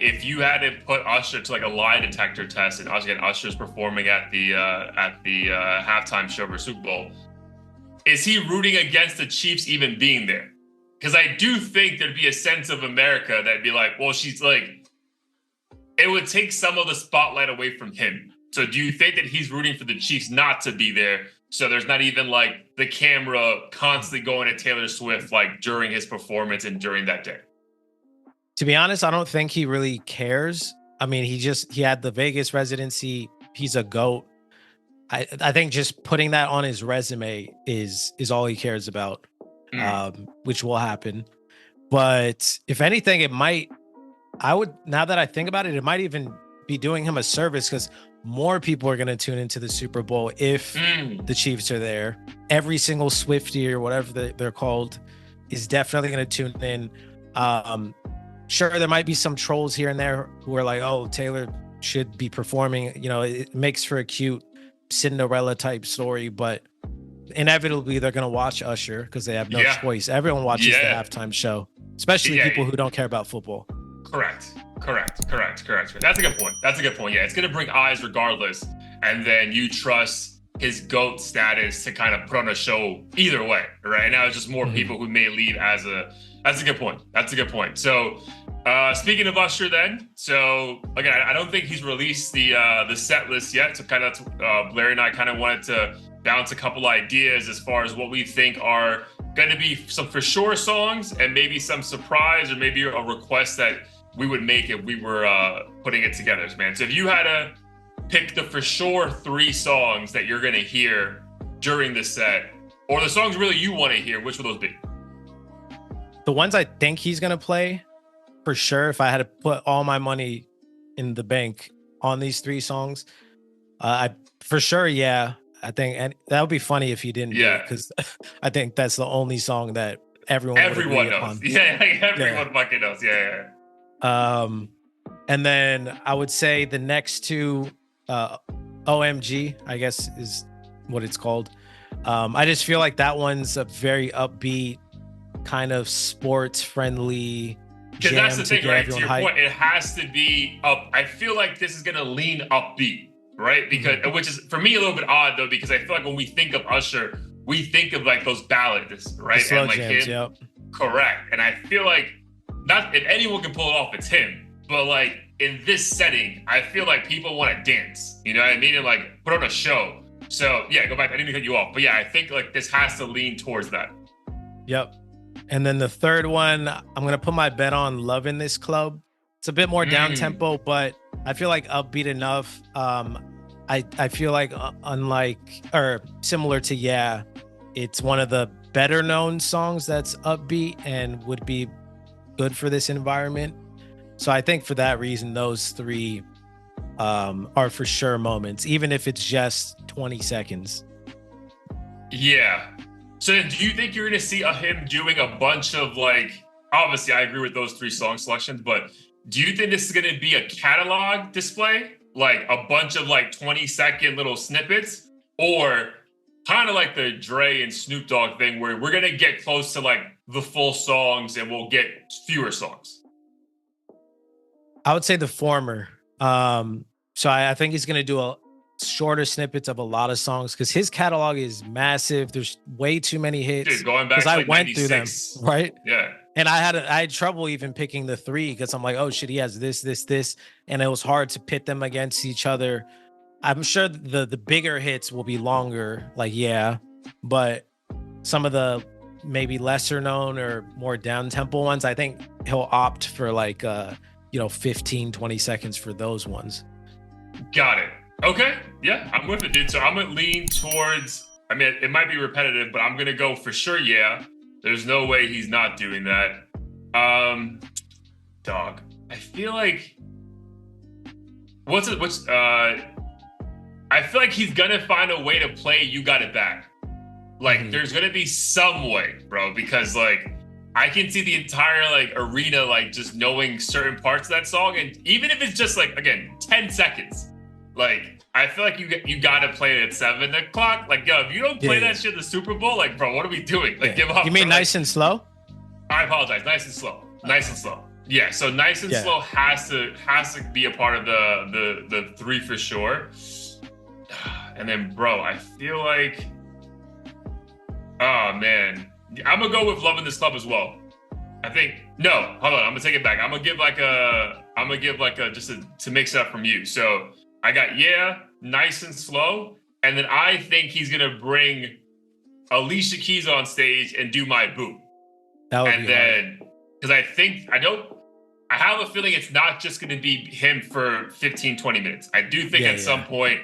if you had to put Usher to like a lie detector test, and Usher's performing at the halftime show for Super Bowl, is he rooting against the Chiefs even being there? Because I do think there'd be a sense of America that'd be like, well, she's like, it would take some of the spotlight away from him. So do you think that he's rooting for the Chiefs not to be there? So there's not even like the camera constantly going to Taylor Swift like during his performance and during that day. To be honest, I don't think he really cares. I mean, he had the Vegas residency. He's a GOAT. I think just putting that on his resume is all he cares about, which will happen. But if anything, now that I think about it, it might even be doing him a service because more people are going to tune into the Super Bowl if the Chiefs are there. Every single Swiftie or whatever they're called is definitely going to tune in. Sure, there might be some trolls here and there who are like, oh, Taylor should be performing. You know, it makes for a cute Cinderella type story, but inevitably they're going to watch Usher because they have no choice. Everyone watches the halftime show, especially people who don't care about football. Correct. That's a good point. Yeah, it's going to bring eyes regardless. And then you trust his GOAT status to kind of put on a show either way, right? Now it's just more people who may leave as that's a good point. That's a good point. So speaking of Usher then, so again, I don't think he's released the set list yet. So kind of Blair and I kind of wanted to bounce a couple ideas as far as what we think are going to be some for sure songs and maybe some surprise or maybe a request that we would make if we were putting it together, man. So if you had to pick the for sure 3 songs that you're going to hear during the set, or the songs really you want to hear, which would those be? The ones I think he's going to play, for sure, if I had to put all my money in the bank on these 3 songs, I think, and that would be funny if he didn't, because I think that's the only song that everyone knows. Everyone fucking knows. And then I would say the next 2, OMG, I guess is what it's called. I just feel like that one's a very upbeat, kind of sports friendly. Because that's the thing, right? To your point, it has to be up. I feel like this is gonna lean upbeat, right? Because which is for me a little bit odd though, because I feel like when we think of Usher, we think of like those ballads, right? Slow and like jams, him, correct. And I feel like not if anyone can pull it off, it's him. But like in this setting, I feel like people want to dance. You know what I mean? And like put on a show. So yeah, go back. I didn't cut you off, but yeah, I think like this has to lean towards that. Yep. And then the third one, I'm going to put my bet on Love in This Club. It's a bit more down tempo, but I feel like upbeat enough. I feel like unlike or similar to Yeah, it's one of the better known songs that's upbeat and would be good for this environment. So I think for that reason, those 3 are for sure moments, even if it's just 20 seconds. Yeah. So then do you think you're going to see him doing a bunch of like, obviously I agree with those 3 song selections, but do you think this is going to be a catalog display? Like a bunch of like 20-second little snippets, or kind of like the Dre and Snoop Dogg thing where we're going to get close to like the full songs and we'll get fewer songs? I would say the former. So I think he's going to do a shorter snippets of a lot of songs because his catalog is massive. There's way too many hits. Dude, going back to like I went 96. Through them, right? Yeah. And I had trouble even picking the 3 because I'm like, oh shit, he has this, and it was hard to pit them against each other. I'm sure the bigger hits will be longer, like but some of the maybe lesser known or more down tempo ones, I think he'll opt for like 15, 20 seconds for those ones. Got it. Okay. Yeah, I'm with it, dude. So I'm going to lean towards, I mean, it might be repetitive, but I'm going to go for sure. Yeah. There's no way he's not doing that. Dog. I feel like, I feel like he's going to find a way to play You Got It Back. Like, there's going to be some way, bro, because like, I can see the entire like arena, like just knowing certain parts of that song. And even if it's just like, again, 10 seconds, like, I feel like you got to play it at 7 o'clock. Like, yo, if you don't play that shit at the Super Bowl, like, bro, what are we doing? Like, give up. You mean nice and slow? I apologize. Nice and slow. Nice and slow. Yeah, so nice and Yeah. slow has to be a part of the three for sure. And then, bro, I feel like, oh man, I'm gonna go with Loving This Club as well. I think no, hold on, I'm gonna take it back. I'm gonna give like a just to mix it up from you. So I got nice and slow, and then I think he's gonna bring Alicia Keys on stage and do My Boo. That would and be then because I have a feeling it's not just going to be him for 15, 20 minutes. I do think at some point,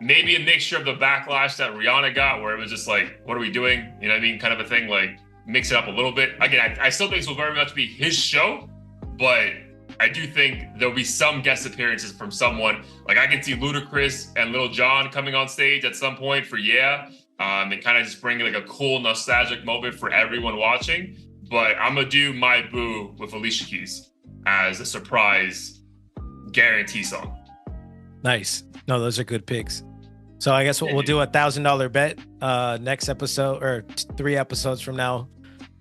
maybe a mixture of the backlash that Rihanna got, where it was just like, what are we doing? You know what I mean? Kind of a thing, like mix it up a little bit. Again, I still think this will very much be his show, but I do think there'll be some guest appearances from someone. Like I can see Ludacris and Lil Jon coming on stage at some point for and kind of just bring like a cool nostalgic moment for everyone watching. But I'm gonna do My Boo with Alicia Keys as a surprise guarantee song. Nice. No, those are good picks. So I guess we'll do $1,000 bet next episode or 3 episodes from now.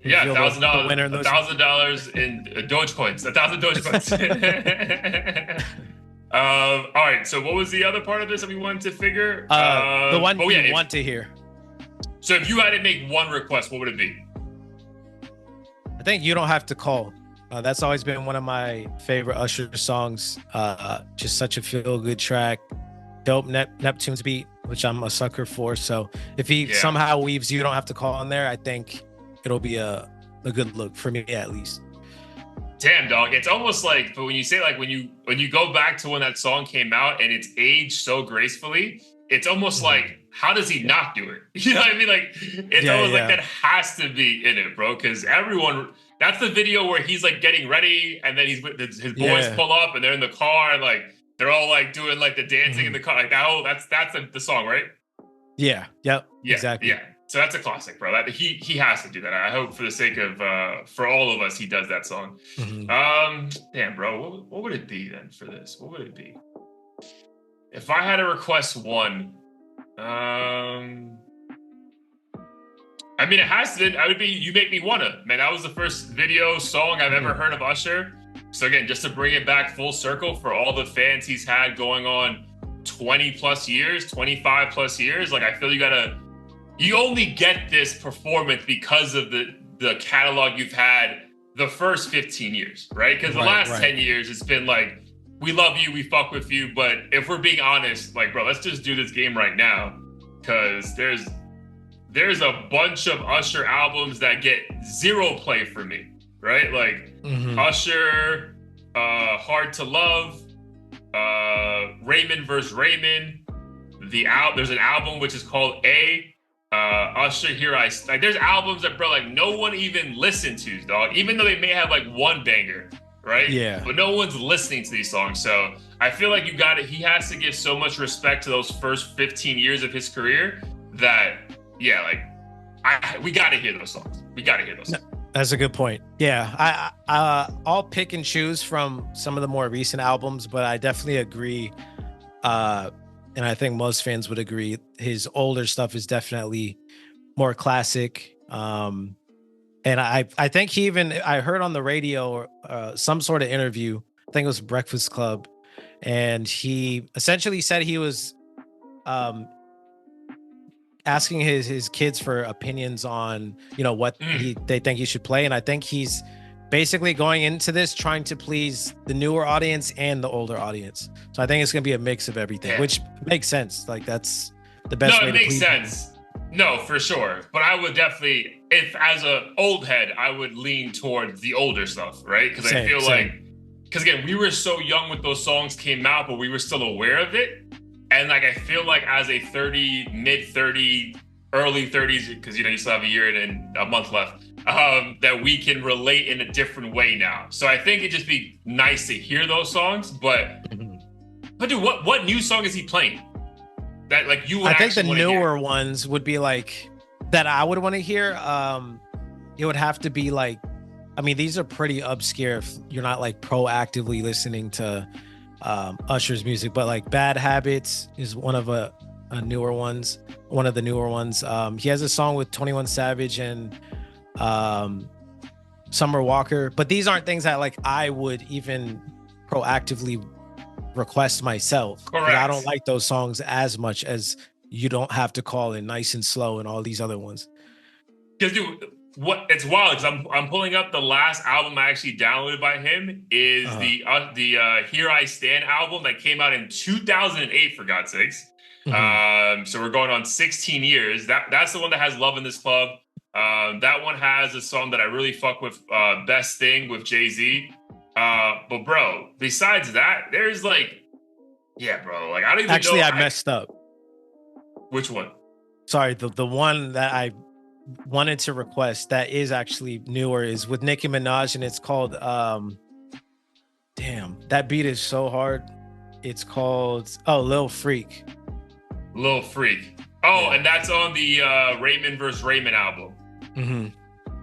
Yeah, $1,000, $1,000 in Dogecoins, 1,000 Dogecoins. All right. So what was the other part of this that we wanted to figure? The one you want to hear. So if you had to make one request, what would it be? I think You Don't Have to Call. That's always been one of my favorite Usher songs. Just such a feel-good track. Dope Neptune's beat, which I'm a sucker for. So if he somehow weaves You Don't Have to Call in there, I think it'll be a good look for me at least. Damn, dog. It's almost like, but when you say like when you go back to when that song came out and it's aged so gracefully, it's almost like, how does he not do it? You know what I mean? Like it's almost like that has to be in it, bro. Because that's the video where he's like getting ready and then he's with his boys pull up and they're in the car and like they're all like doing like the dancing in the car. Like that's the song, right? Yeah. Yep. Yeah. Exactly. Yeah. So that's a classic, bro. That he has to do that. I hope for the sake of for all of us, he does that song. Damn, bro. What would it be then for this? What would it be? If I had to request one, I mean, it has to. I would be You Make Me Wanna. Man, that was the first video song I've ever heard of Usher. So again, just to bring it back full circle for all the fans he's had going on 20 plus years, 25 plus years. Like I feel you only get this performance because of the catalog you've had the first 15 years, right? Because the last 10 years, it's been like, we love you, we fuck with you. But if we're being honest, like, bro, let's just do this game right now. Because there's a bunch of Usher albums that get 0 play for me, right? Like Usher, Hard to Love, Raymond vs. Raymond. There's an album which is called Usher, Here I Like. There's albums that, bro, like no one even listened to, dog. Even though they may have like one banger, right? Yeah. But no one's listening to these songs. So I feel like he has to give so much respect to those first 15 years of his career that, we got to hear those songs. We got to hear those songs. That's a good point. Yeah, I'll pick and choose from some of the more recent albums, but I definitely agree. And I think most fans would agree, his older stuff is definitely more classic. And I think I heard on the radio some sort of interview, I think it was Breakfast Club, and he essentially said he was asking his kids for opinions on, what they think he should play. And I think he's basically going into this trying to please the newer audience and the older audience. So I think it's going to be a mix of everything, which makes sense. Like that's the best way to please. No, it makes sense. No, for sure. But I would definitely, if as a old head, I would lean towards the older stuff, right? Because I feel because again, we were so young when those songs came out, but we were still aware of it. And like, I feel like as a mid 30, early 30s, because you still have a year and a month left, that we can relate in a different way now. So I think it'd just be nice to hear those songs. But dude, what new song is he playing? That like you would I think the newer ones would be like that I would want to hear. It would have to be like, I mean, these are pretty obscure if you're not like proactively listening to Usher's music, but like Bad Habits is one of the newer ones. He has a song with 21 Savage and Summer Walker, but these aren't things that like I would even proactively request myself. Correct. I don't like those songs as much as You Don't Have to Call It, Nice and Slow, and all these other ones. Because dude, what it's wild because I'm pulling up the last album I actually downloaded by him is the Here I Stand album that came out in 2008 for God's sakes. So we're going on 16 years. That's the one that has Love in This Club. That one has a song that I really fuck with, Best Thing with Jay-Z. But bro, besides that, there's like, yeah, bro, like I don't even actually know. I messed up. Which one? Sorry, the one that I wanted to request that is actually newer is with Nicki Minaj, and it's called damn, that beat is so hard. It's called Lil Freak. Lil Freak. Oh, yeah. And that's on the Raymond vs. Raymond album.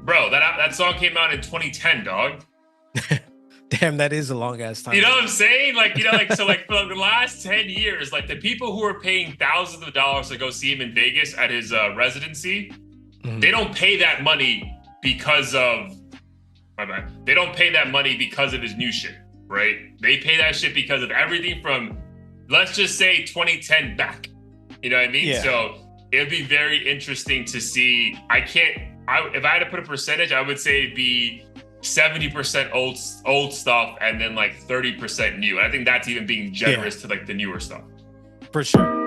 Bro, that song came out in 2010, dog. Damn, that is a long ass time. You know what I'm saying? Like, you know, like, so like for the last 10 years, like the people who are paying thousands of dollars to go see him in Vegas at his residency, they don't pay that money because of, my bad. They don't pay that money because of his new shit, right? They pay that shit because of everything from, let's just say 2010 back. You know what I mean? Yeah. So it'd be very interesting to see. If I had to put a percentage, I would say it'd be 70% old stuff and then like 30% new. I think that's even being generous to like the newer stuff. For sure.